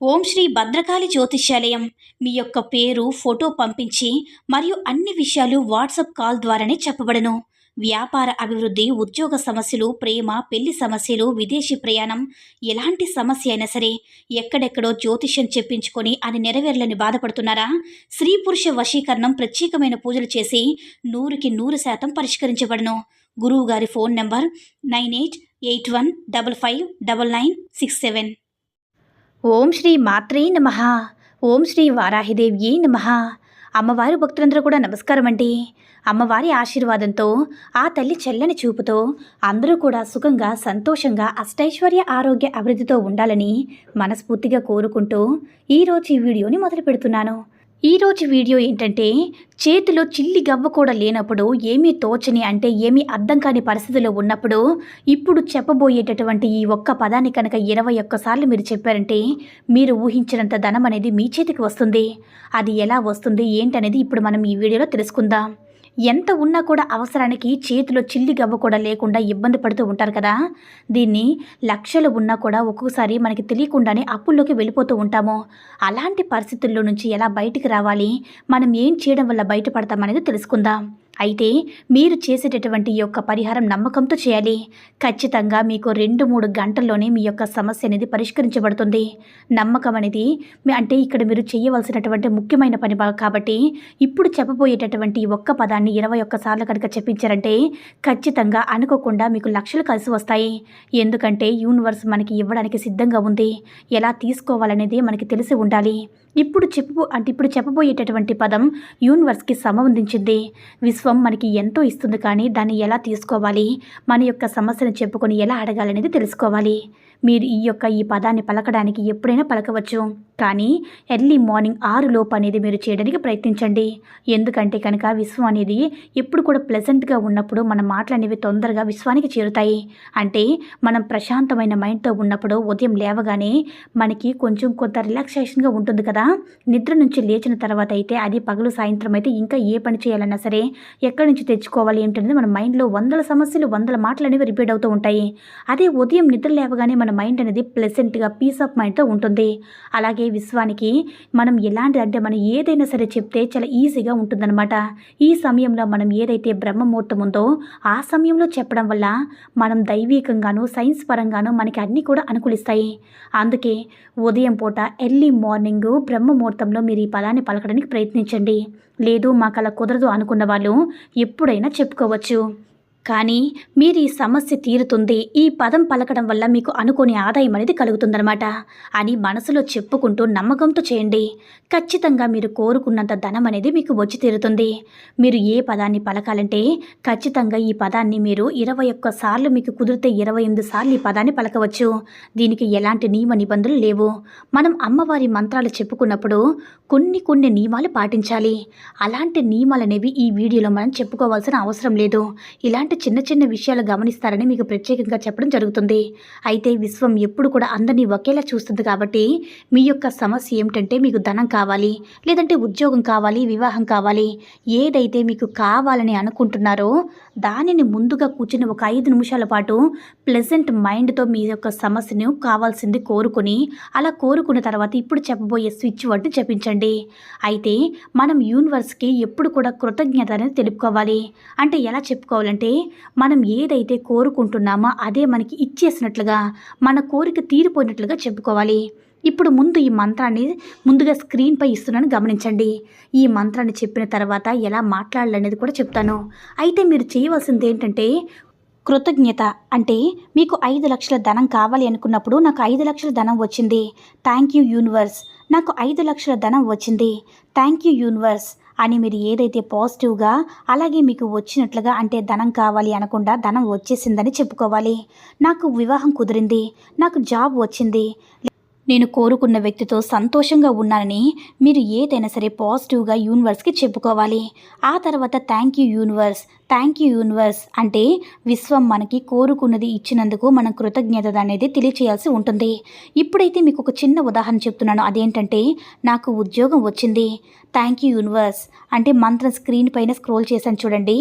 ఓం శ్రీ భద్రకాళి జ్యోతిష్యాలయం. మీ యొక్క పేరు, ఫోటో పంపించి మరియు అన్ని విషయాలు వాట్సాప్ కాల్ ద్వారానే చెప్పబడను. వ్యాపార అభివృద్ధి, ఉద్యోగ సమస్యలు, ప్రేమ, పెళ్లి సమస్యలు, విదేశీ ప్రయాణం, ఎలాంటి సమస్య అయినా సరే ఎక్కడెక్కడో జ్యోతిష్యం చెప్పించుకొని అది నెరవేర్లని బాధపడుతున్నారా? స్త్రీ పురుష వశీకరణం ప్రత్యేకమైన పూజలు చేసి 100% పరిష్కరించబడను. గురువు గారి ఫోన్ నంబర్ 9881559967. ఓం శ్రీ మాత్రే నమః. ఓం శ్రీ వారాహిదేవ్యే నమః. అమ్మవారి భక్తులందరూ కూడా నమస్కారం అండి. అమ్మవారి ఆశీర్వాదంతో, ఆ తల్లి చల్లని చూపుతో అందరూ కూడా సుఖంగా, సంతోషంగా, అష్టైశ్వర్య, ఆరోగ్య అభివృద్ధితో ఉండాలని మనస్ఫూర్తిగా కోరుకుంటూ ఈరోజు ఈ వీడియోని మొదలు పెడుతున్నాను. ఈరోజు వీడియో ఏంటంటే, చేతిలో చిల్లి గవ్వ కూడా లేనప్పుడు, ఏమీ తోచని అంటే ఏమీ అర్థం కాని పరిస్థితుల్లో ఉన్నప్పుడు ఇప్పుడు చెప్పబోయేటటువంటి ఈ ఒక్క పదాన్ని కనుక 21 సార్లు మీరు చెప్పారంటే మీరు ఊహించినంత ధనం అనేది మీ చేతికి వస్తుంది. అది ఎలా వస్తుంది ఏంటనేది ఇప్పుడు మనం ఈ వీడియోలో తెలుసుకుందాం. ఎంత ఉన్నా కూడా అవసరానికి చేతిలో చిల్లి గవ్వ కూడా లేకుండా ఇబ్బంది పడుతూ ఉంటారు కదా. దీన్ని లక్షలు ఉన్నా కూడా ఒక్కొక్కసారి మనకి తెలియకుండానే అప్పుల్లోకి వెళ్ళిపోతూ ఉంటాము. అలాంటి పరిస్థితుల్లో నుంచి ఎలా బయటికి రావాలి, మనం ఏం చేయడం వల్ల బయటపడతామనేది తెలుసుకుందాం. అయితే మీరు చేసేటటువంటి ఈ యొక్క పరిహారం నమ్మకంతో చేయాలి. ఖచ్చితంగా మీకు 2-3 గంటల్లోనే మీ యొక్క సమస్య అనేది పరిష్కరించబడుతుంది. నమ్మకం అనేది అంటే ఇక్కడ మీరు చేయవలసినటువంటి ముఖ్యమైన పని కాబట్టి ఇప్పుడు చెప్పబోయేటటువంటి ఈ ఒక్క పదాన్ని 21 సార్లు కనుక చెప్పించారంటే ఖచ్చితంగా అనుకోకుండా మీకు లక్షలు కలిసి వస్తాయి. ఎందుకంటే యూనివర్స్ మనకి ఇవ్వడానికి సిద్ధంగా ఉంది. ఎలా తీసుకోవాలనేది మనకి తెలిసి ఉండాలి. ఇప్పుడు చెప్పబోయేటటువంటి పదం యూనివర్స్కి సంబంధించింది. విశ్వం మనకి ఎంతో ఇస్తుంది, కానీ దాన్ని ఎలా తీసుకోవాలి, మన యొక్క సమస్యను చెప్పుకొని ఎలా అడగాలనేది తెలుసుకోవాలి. మీరు ఈ పదాన్ని పలకడానికి ఎప్పుడైనా పలకవచ్చు, కానీ ఎర్లీ మార్నింగ్ 6 లోపు అనేది మీరు చేయడానికి ప్రయత్నించండి. ఎందుకంటే కనుక విశ్వం అనేది ఎప్పుడు కూడా ప్లెజెంట్గా ఉన్నప్పుడు మన మాటలు అనేవి తొందరగా విశ్వానికి చేరుతాయి. అంటే మనం ప్రశాంతమైన మైండ్తో ఉన్నప్పుడు ఉదయం లేవగానే మనకి కొంత రిలాక్సేషన్గా ఉంటుంది కదా. నిద్ర నుంచి లేచిన తర్వాత అయితే అది పగలు సాయంత్రం అయితే ఇంకా ఏ పని చేయాలన్నా సరే ఎక్కడి నుంచి తెచ్చుకోవాలి ఏంటనేది మన మైండ్లో 100 సమస్యలు, 100 మాటలు అనేవి రిపీట్ అవుతూ ఉంటాయి. అదే ఉదయం నిద్ర లేవగానే మన మైండ్ అనేది ప్లెజెంట్గా పీస్ ఆఫ్ మైండ్తో ఉంటుంది. అలాగే విశ్వానికి మనం మనం ఏదైనా సరే చెప్తే చాలా ఈజీగా ఉంటుందన్నమాట. ఈ సమయంలో మనం ఏదైతే బ్రహ్మముహూర్తం ఉందో ఆ సమయంలో చెప్పడం వల్ల మనం దైవీకంగాను, సైన్స్ పరంగాను మనకి అన్నీ కూడా అనుకూలిస్తాయి. అందుకే ఉదయం పూట ఎర్లీ మార్నింగ్ బ్రహ్మముహూర్తంలో మీరు ఈ పదాన్ని పలకడానికి ప్రయత్నించండి. లేదు మాకు అలా కుదరదు అనుకున్న వాళ్ళు ఎప్పుడైనా చెప్పుకోవచ్చు. కానీ మీరు ఈ సమస్య తీరుతుంది, ఈ పదం పలకడం వల్ల మీకు అనుకోని ఆదాయం అనేది కలుగుతుందన్నమాట అని మనసులో చెప్పుకుంటూ నమ్మకంతో చేయండి. ఖచ్చితంగా మీరు కోరుకున్నంత ధనం అనేది మీకు వచ్చి తీరుతుంది. మీరు ఏ పదాన్ని పలకాలంటే ఖచ్చితంగా ఈ పదాన్ని మీరు 21 సార్లు, మీకు కుదిరితే 28 సార్లు ఈ పదాన్ని పలకవచ్చు. దీనికి ఎలాంటి నియమ నిబంధనలు లేవు. మనం అమ్మవారి మంత్రాలు చెప్పుకున్నప్పుడు కొన్ని నియమాలు పాటించాలి. అలాంటి నియమాలు అనేవి ఈ వీడియోలో మనం చెప్పుకోవాల్సిన అవసరం లేదు. ఇలాంటి చిన్న విషయాలు గమనిస్తారని మీకు ప్రత్యేకంగా చెప్పడం జరుగుతుంది. అయితే విశ్వం ఎప్పుడు కూడా అందరినీ ఒకేలా చూస్తుంది కాబట్టి మీ యొక్క సమస్య ఏమిటంటే మీకు ధనం కావాలి, లేదంటే ఉద్యోగం కావాలి, వివాహం కావాలి, ఏదైతే మీకు కావాలని అనుకుంటున్నారో దానిని ముందుగా కూర్చుని ఒక 5 నిమిషాల పాటు ప్లెజెంట్ మైండ్తో మీ యొక్క సమస్యను కావాల్సింది కోరుకొని, అలా కోరుకున్న తర్వాత ఇప్పుడు చెప్పబోయే స్విచ్ వర్డ్ని చెప్పించండి. అయితే మనం యూనివర్స్కి ఎప్పుడు కూడా కృతజ్ఞత అనేది తెలుపుకోవాలి. అంటే ఎలా చెప్పుకోవాలంటే మనం ఏదైతే కోరుకుంటున్నామో అదే మనకి ఇచ్చేసినట్లుగా, మన కోరిక తీరిపోయినట్లుగా చెప్పుకోవాలి. ఇప్పుడు ఈ మంత్రాన్ని ముందుగా స్క్రీన్పై ఇస్తున్నాను, గమనించండి. ఈ మంత్రాన్ని చెప్పిన తర్వాత ఎలా మాట్లాడాలనేది కూడా చెప్తాను. అయితే మీరు చేయవలసింది ఏంటంటే కృతజ్ఞత. అంటే మీకు 5 లక్షల ధనం కావాలి అనుకున్నప్పుడు నాకు 5 లక్షల ధనం వచ్చింది, థ్యాంక్ యూ యూనివర్స్. నాకు 5 లక్షల ధనం వచ్చింది, థ్యాంక్ యూ యూనివర్స్ అని మీరు ఏదైతే పాజిటివ్గా, అలాగే మీకు వచ్చినట్లుగా, అంటే ధనం కావాలి అనకుండా ధనం వచ్చేసిందని చెప్పుకోవాలి. నాకు వివాహం కుదిరింది, నాకు జాబ్ వచ్చింది, నేను కోరుకున్న వ్యక్తితో సంతోషంగా ఉన్నానని మీరు ఏదైనా సరే పాజిటివ్గా యూనివర్స్కి చెప్పుకోవాలి. ఆ తర్వాత thank you universe, thank you universe అంటే విశ్వం మనకి కోరుకున్నది ఇచ్చినందుకు మనం కృతజ్ఞత అనేది తెలియచేయాల్సి ఉంటుంది. ఇప్పుడైతే మీకు ఒక చిన్న ఉదాహరణ చెప్తున్నాను. అదేంటంటే నాకు ఉద్యోగం వచ్చింది, థ్యాంక్ యూ యూనివర్స్ అంటే మంత్రం స్క్రీన్ పైన స్క్రోల్ చేశాను చూడండి.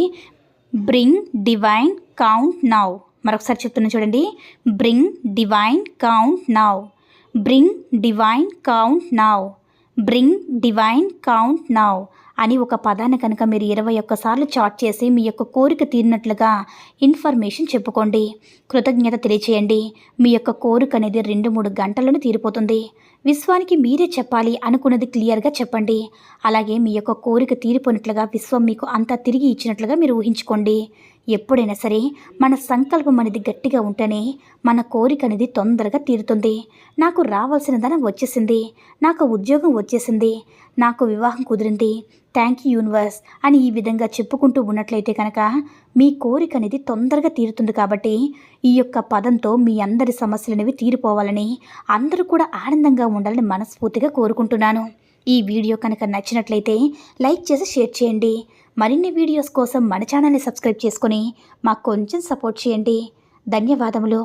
Bring divine count now. మరొకసారి చెప్తున్నాను చూడండి. Bring divine count now. Bring divine count now, bring divine count now అని ఒక పదాన్ని కనుక మీరు 21 సార్లు చాట్ చేసి మీ యొక్క కోరిక తీరినట్లుగా ఇన్ఫర్మేషన్ చెప్పుకోండి. కృతజ్ఞత తెలియచేయండి. మీ యొక్క కోరిక అనేది 2-3 గంటలను తీరిపోతుంది. విశ్వానికి మీరే చెప్పాలి అనుకున్నది క్లియర్గా చెప్పండి. అలాగే మీ యొక్క కోరిక తీరిపోయినట్లుగా విశ్వం మీకు అంతా తిరిగి ఇచ్చినట్లుగా మీరు ఊహించుకోండి. ఎప్పుడైనా సరే మన సంకల్పం అనేది గట్టిగా ఉంటేనే మన కోరిక అనేది తొందరగా తీరుతుంది. నాకు రావాల్సిన ధనం వచ్చేసింది, నాకు ఉద్యోగం వచ్చేసింది, నాకు వివాహం కుదిరింది, థ్యాంక్ యూ యూనివర్స్ అని ఈ విధంగా చెప్పుకుంటూ ఉన్నట్లయితే కనుక మీ కోరిక అనేది తొందరగా తీరుతుంది. కాబట్టి ఈ యొక్క పదంతో మీ అందరి సమస్యలు అనేవి తీరిపోవాలని, అందరూ కూడా ఆనందంగా ఉండాలని మనస్ఫూర్తిగా కోరుకుంటున్నాను. ఈ వీడియో కనుక నచ్చినట్లయితే లైక్ చేసి షేర్ చేయండి. మరిన్ని వీడియోస్ కోసం మన ఛానల్ని సబ్స్క్రైబ్ చేసుకొని మాకు కొంచెం సపోర్ట్ చేయండి. ధన్యవాదములు.